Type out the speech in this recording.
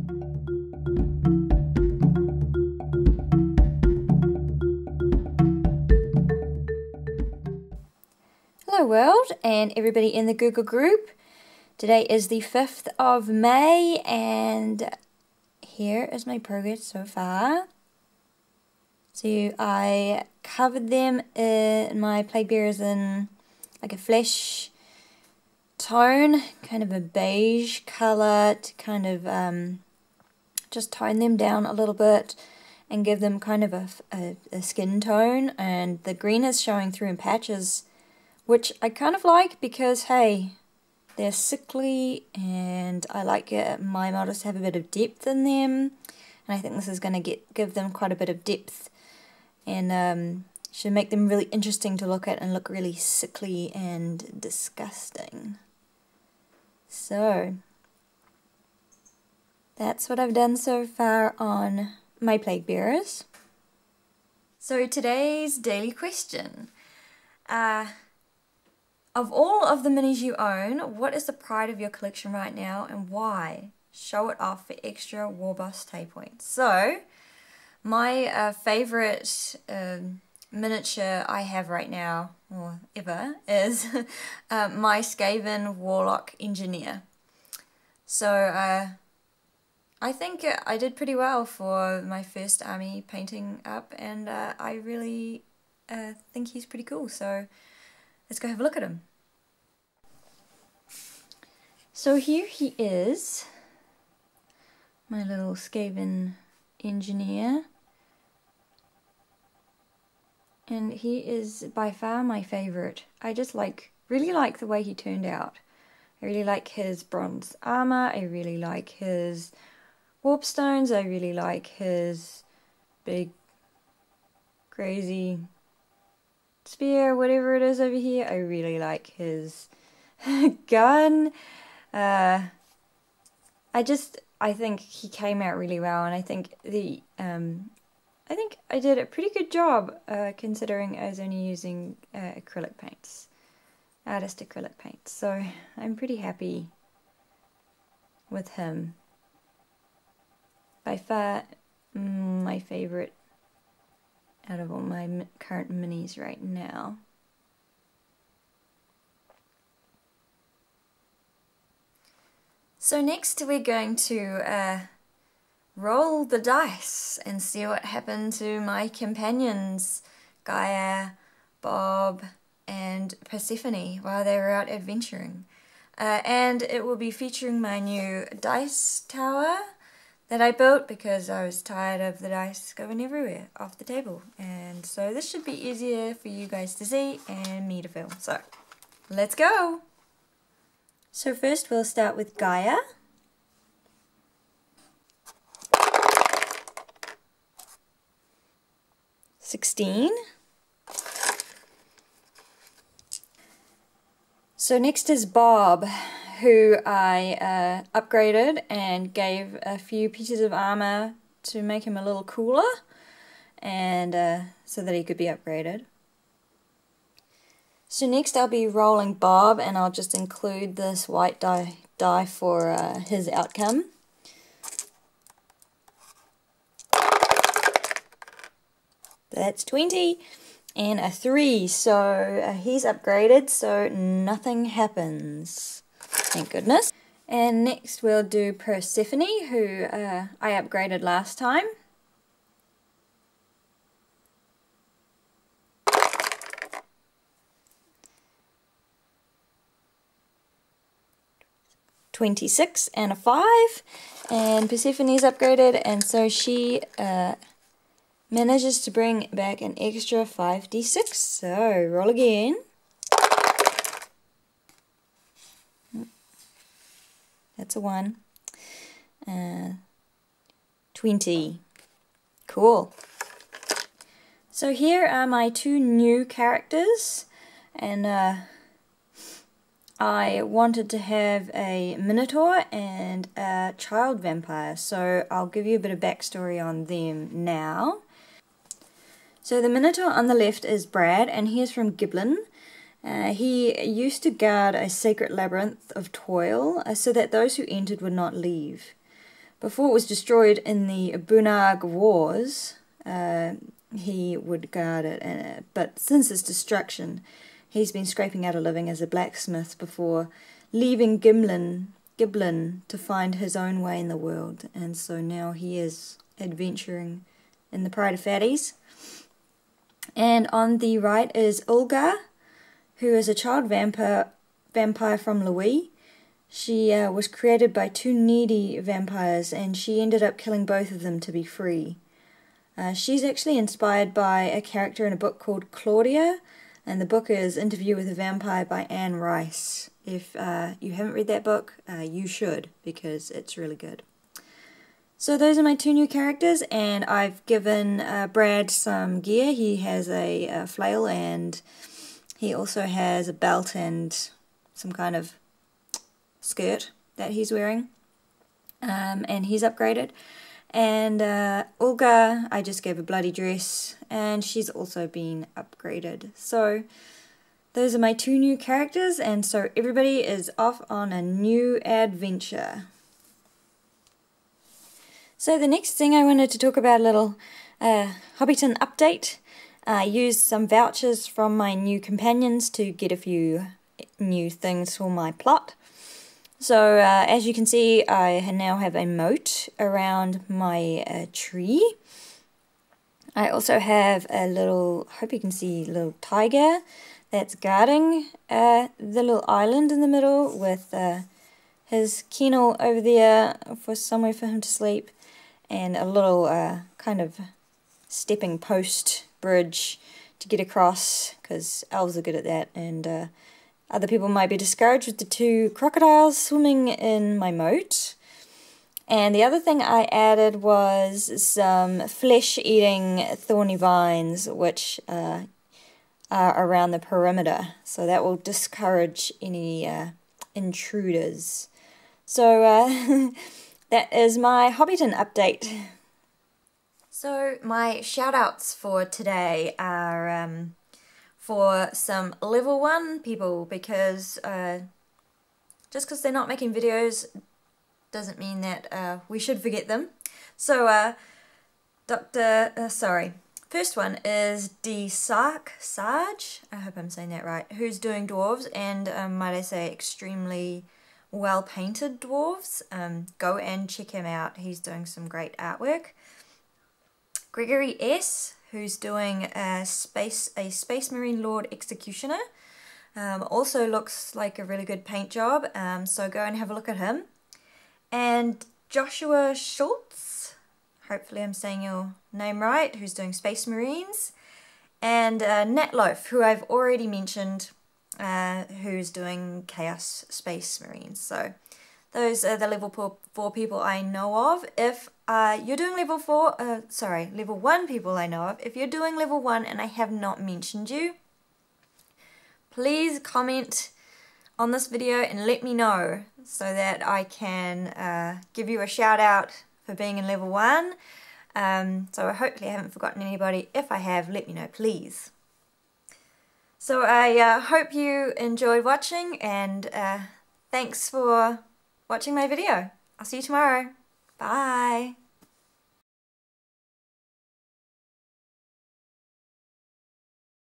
Hello world and everybody in the Google group. Today is the 5th of May and here is my progress so far. So I covered them in my plague bearers in like a flesh tone, kind of a beige colour to kind of just tone them down a little bit and give them kind of a skin tone, and the green is showing through in patches, which I kind of like because, hey, they're sickly and I like my models to have a bit of depth in them, and I think this is going to give them quite a bit of depth and should make them really interesting to look at and look really sickly and disgusting. So that's what I've done so far on my plague bearers. So today's daily question. Of all of the minis you own, what is the pride of your collection right now and why? Show it off for extra Warbosstae points. So, my favourite miniature I have right now, or ever, is my Skaven Warlock Engineer. So, I think I did pretty well for my first army painting up, and I really think he's pretty cool, so let's go have a look at him. So here he is, my little Skaven engineer, and he is by far my favourite. I just really like the way he turned out. I really like his bronze armour, I really like his warp stones, I really like his big crazy spear, whatever it is over here. I really like his gun. I think he came out really well, and I think I did a pretty good job considering I was only using acrylic paints, artist acrylic paints. So I'm pretty happy with him. By far my favourite out of all my current minis right now. So next we're going to roll the dice and see what happened to my companions, Gaia, Bob and Persephone, while they were out adventuring. And it will be featuring my new dice tower that I built because I was tired of the dice going everywhere off the table. And so this should be easier for you guys to see and me to film. So, let's go! So first we'll start with Gaia. $16. So next is Bob, who I upgraded and gave a few pieces of armor to make him a little cooler, and so that he could be upgraded. So next I'll be rolling Bob, and I'll just include this white die for his outcome. That's 20 and a 3, so he's upgraded, so nothing happens. Thank goodness. And next we'll do Persephone, who I upgraded last time. $26 and a 5, and Persephone's upgraded, and so she manages to bring back an extra 5d6. So roll again. That's a 1. 20. Cool. So here are my 2 new characters, and I wanted to have a Minotaur and a Child Vampire, so I'll give you a bit of backstory on them now. So the Minotaur on the left is Brad, and he is from Giblin. He used to guard a sacred labyrinth of toil so that those who entered would not leave. before it was destroyed in the Bunag Wars, he would guard it, but since its destruction, he's been scraping out a living as a blacksmith before leaving Giblin to find his own way in the world, and so now he is adventuring in the Pride of Fatties. And on the right is Ulga, who is a child vampire from Louis. She was created by two needy vampires, and she ended up killing both of them to be free. She's actually inspired by a character in a book called Claudia, and the book is Interview with a Vampire by Anne Rice. If you haven't read that book, you should, because it's really good. So those are my two new characters, and I've given Brad some gear. He has a flail, and he also has a belt and some kind of skirt that he's wearing, and he's upgraded. And Olga, I just gave a bloody dress, and she's also been upgraded. So those are my two new characters, and so everybody is off on a new adventure. So the next thing I wanted to talk about, a little Hobbyton update. I used some vouchers from my new companions to get a few new things for my plot. So as you can see, I now have a moat around my tree. I also have a little, hope you can see, little tiger that's guarding the little island in the middle with his kennel over there for somewhere for him to sleep, and a little kind of stepping post bridge to get across, because elves are good at that, and other people might be discouraged with the two crocodiles swimming in my moat. And the other thing I added was some flesh-eating thorny vines, which are around the perimeter, so that will discourage any intruders. So that is my Hobbyton update. So my shout-outs for today are for some level 1 people, because just because they're not making videos doesn't mean that we should forget them. So first one is Sarge, I hope I'm saying that right, who's doing dwarves, and might I say extremely well painted dwarves. Go and check him out, he's doing some great artwork. Gregory S, who's doing a Space Marine Lord Executioner. Also looks like a really good paint job, so go and have a look at him. And Joshua Schultz, hopefully I'm saying your name right, who's doing Space Marines. And Netloaf, who I've already mentioned, who's doing Chaos Space Marines. So those are the level 4 people I know of. If you're doing level 1 people I know of. If you're doing level 1 and I have not mentioned you, please comment on this video and let me know so that I can give you a shout out for being in level 1. So hopefully I haven't forgotten anybody. If I have, let me know, please. So I hope you enjoyed watching, and thanks for watching my video. I'll see you tomorrow. Bye.